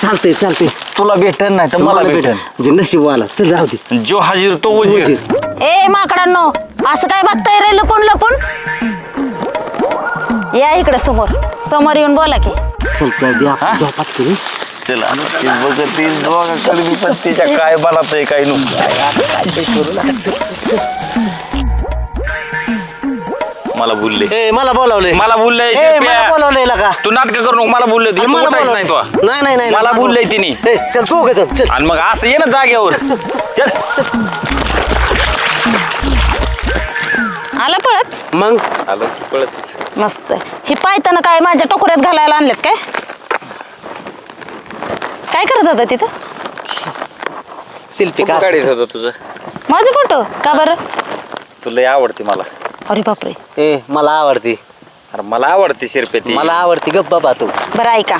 चालतंय चालतंय. तुला भेटन नाही तर मला भेटन. जे नशीबवाला चल जाऊ दे. जो हाजीर तो वजीर. ए माकडांनो, असं काय बघताय रे लपून लपून? या इकडे समोर येऊन बोला की. चल जाऊ दे आपण झोपात करू. चला ती बघती दोघांकडे बी पण तिच्या काय बनत आहे काय नु. मला बोलले. ए मला बोलावलंय. मला बोलले. मला बोलावलंय का? तू नाटक करू नको. मला बोलले तू उठायच नाही तो. नाही मला बोलले तिने. चल तू चल. आणि मग असं ये ना जागेवर. चल आला पळत. मग आलो पळत. मस्त. ही पायताना काय माझ्या टोकऱ्यात घालायला आणलेत काय? काय करत होता तिथं? शिल्पी फोटो काढत होता तुझं. माझा फोटो का बरं? तुला आवडते मला. अरे बापरे. ए मला आवडते. अरे मला आवडते शिरपे ती. मला आवडते गप्प बाबा तू. बरं ऐका,